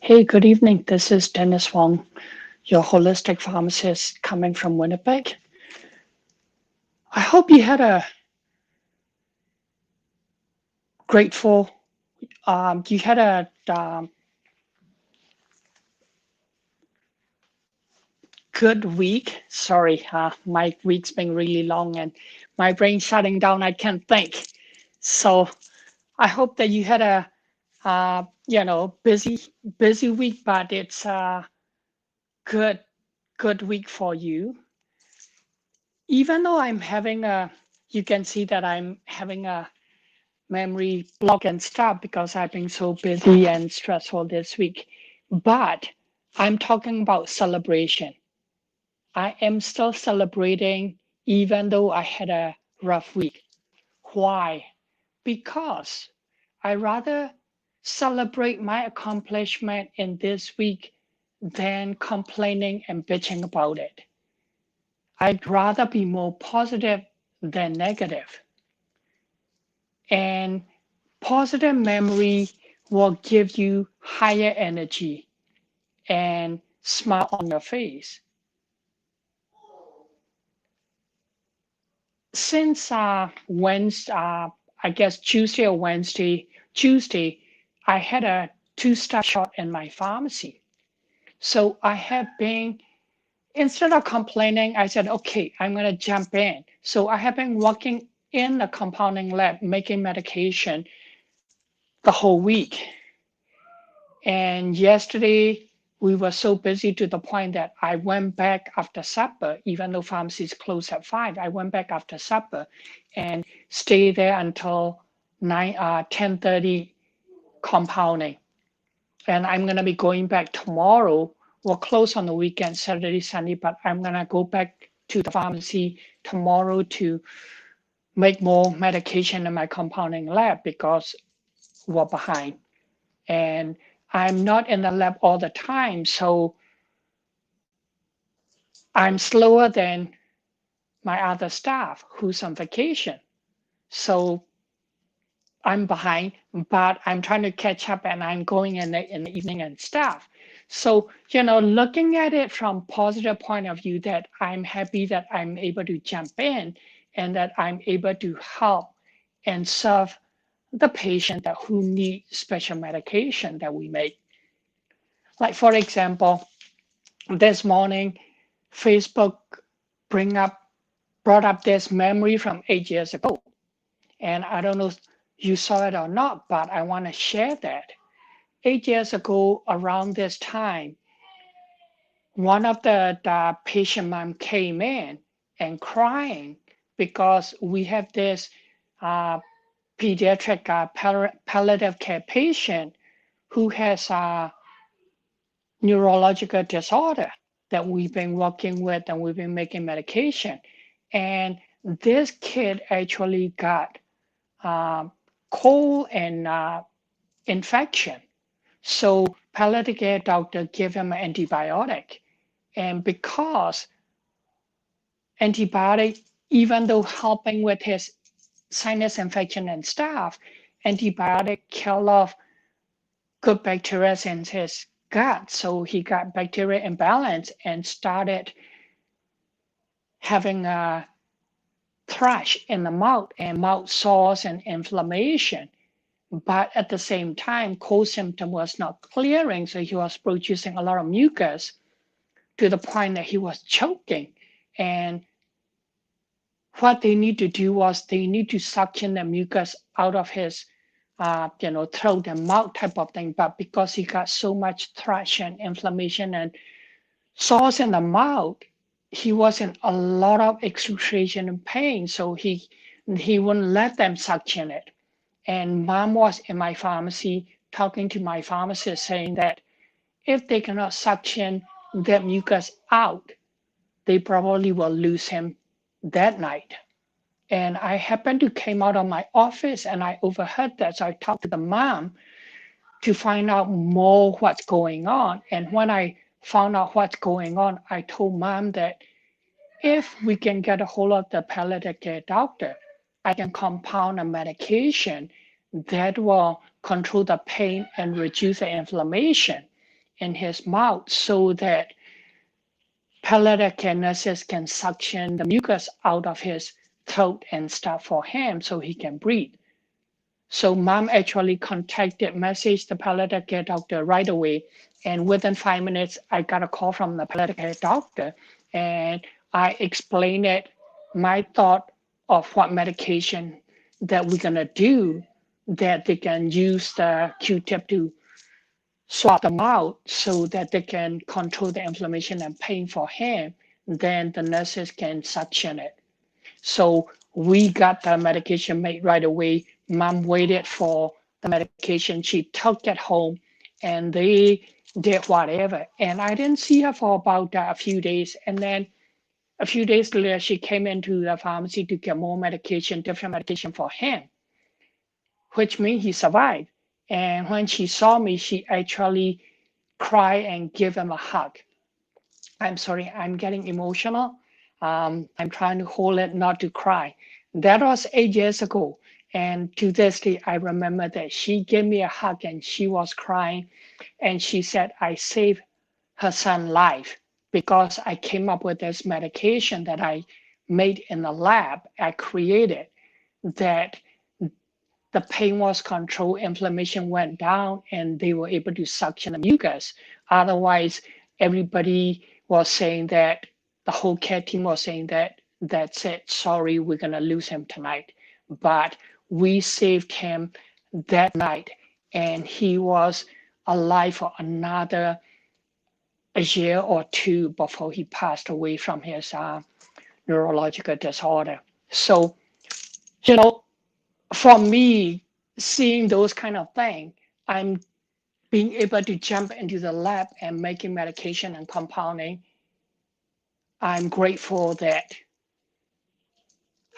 Hey, good evening. This is Dennis Wong, your holistic pharmacist coming from Winnipeg. I hope you had a grateful, you had a good week. Sorry, my week's been really long and my brain shutting down. I can't think. So I hope that you had a, busy week, but it's a good, good week for you. Even though you can see that I'm having a memory block and stuff because I've been so busy and stressful this week. But I'm talking about celebration. I am still celebrating even though I had a rough week. Why? Because I rather celebrate my accomplishment in this week than complaining and bitching about it. I'd rather be more positive than negative. And positive memory will give you higher energy and smile on your face. Since Wednesday, I guess Tuesday or Tuesday, I had a two-star shot in my pharmacy. So I have been, instead of complaining, I said, okay, I'm going to jump in. So I have been working in the compounding lab, making medication the whole week. And yesterday, we were so busy to the point that I went back after supper, even though pharmacies closed at 5. I went back after supper and stayed there until 10:30 compounding. And I'm going to be going back tomorrow. We're closed on the weekend, Saturday, Sunday, but I'm going to go back to the pharmacy tomorrow to make more medication in my compounding lab because we're behind. And I'm not in the lab all the time, so I'm slower than my other staff who's on vacation. So I'm behind, but I'm trying to catch up and I'm going in the evening and stuff. So, looking at it from positive point of view that I'm happy that I'm able to jump in and that I'm able to help and serve the patient that who need special medication that we make. Like for example, this morning, Facebook brought up this memory from 8 years ago. And I don't know if you saw it or not, but I want to share that. 8 years ago, around this time, one of the patient mom came in and crying because we have this uh, pediatric palliative care patient who has a neurological disorder that we've been working with and we've been making medication. And this kid actually got cold and infection. So palliative care doctor gave him an antibiotic. And because antibiotic, even though helping with his sinus infection and stuff, antibiotic kill off good bacteria in his gut. So he got bacteria imbalance and started having a thrush in the mouth and mouth sores and inflammation. But at the same time, cold symptom was not clearing, so he was producing a lot of mucus to the point that he was choking. And what they need to do was they need to suction the mucus out of his throat and mouth type of thing. But because he got so much thrush and inflammation and sores in the mouth, he was in a lot of excruciation and pain. So he wouldn't let them suction it. And mom was in my pharmacy talking to my pharmacist saying that if they cannot suction that mucus out, they probably will lose him that night. And I happened to came out of my office and I overheard that. So I talked to the mom to find out more what's going on. And when I found out what's going on, I told mom that if we can get a hold of the palliative care doctor, I can compound a medication that will control the pain and reduce the inflammation. in his mouth so that palliative care nurses can suction the mucus out of his throat and stuff for him so he can breathe. So mom actually messaged the palliative care doctor right away. And within 5 minutes, I got a call from the palliative care doctor. And I explained it, my thought of what medication that we're going to do, that they can use the Q-tip to swab them out so that they can control the inflammation and pain for him. Then the nurses can suction it. So we got the medication made right away. Mom waited for the medication. She took it home and they did whatever. And I didn't see her for about a few days. And then a few days later, she came into the pharmacy to get more medication, different medication for him, which means he survived. And when she saw me, she actually cried and gave him a hug. I'm sorry, I'm getting emotional. I'm trying to hold it not to cry. That was 8 years ago. And to this day, I remember that she gave me a hug and she was crying. And she said, I saved her son's life because I came up with this medication that I made in the lab. I created that the pain was controlled, inflammation went down, and they were able to suction the mucus. Otherwise, everybody was saying that, the whole care team was saying that, that's it, sorry, we're going to lose him tonight. But we saved him that night, and he was alive for another a year or two before he passed away from his neurological disorder. So, you know, for me, seeing those kind of things, I'm being able to jump into the lab and making medication and compounding. I'm grateful that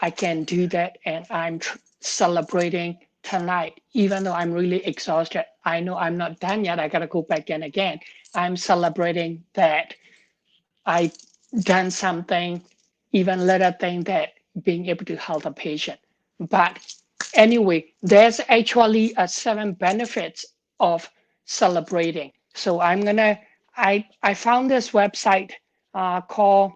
I can do that, and I'm celebrating tonight, even though I'm really exhausted. I know I'm not done yet. I got to go back in again. I'm celebrating that I done something, even little thing, that being able to help a patient. But anyway, there's actually 7 benefits of celebrating. So I found this website called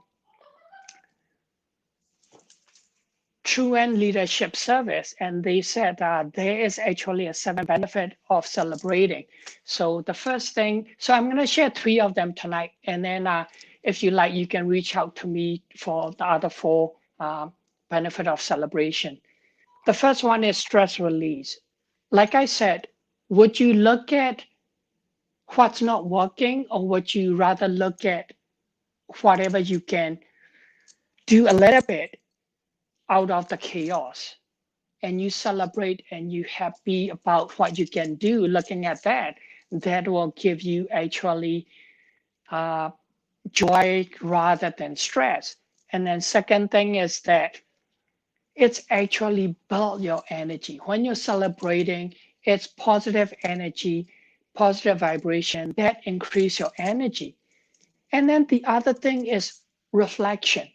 Truant Leadership Service, and they said there is actually a 7 benefit of celebrating. So the first thing, so I'm going to share 3 of them tonight, and then if you like, you can reach out to me for the other 4 benefit of celebration. The first one is stress release. Like I said, would you look at what's not working, or would you rather look at whatever you can do a little bit out of the chaos, and you celebrate and you happy about what you can do? Looking at that, that will give you actually joy rather than stress. And then second thing is that it's actually build your energy. When you're celebrating, it's positive energy, positive vibration that increase your energy. And then the other thing is reflection.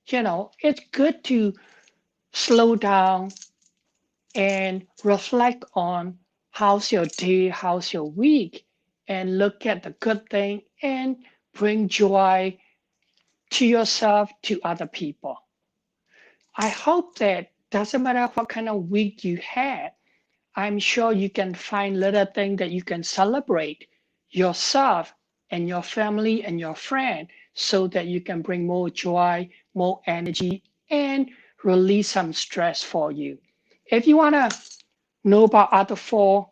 You know, it's good to slow down and reflect on how's your day, how's your week, and look at the good thing and bring joy to yourself, to other people. I hope that doesn't matter what kind of week you had, I'm sure you can find little things that you can celebrate yourself and your family and your friend, so that you can bring more joy, more energy, and release some stress for you. If you want to know about other 4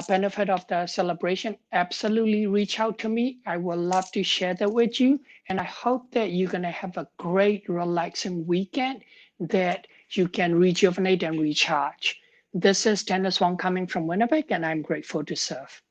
benefit of the celebration, absolutely reach out to me. I would love to share that with you. And I hope that you're going to have a great, relaxing weekend that you can rejuvenate and recharge. This is Dennis Wong coming from Winnipeg, and I'm grateful to serve.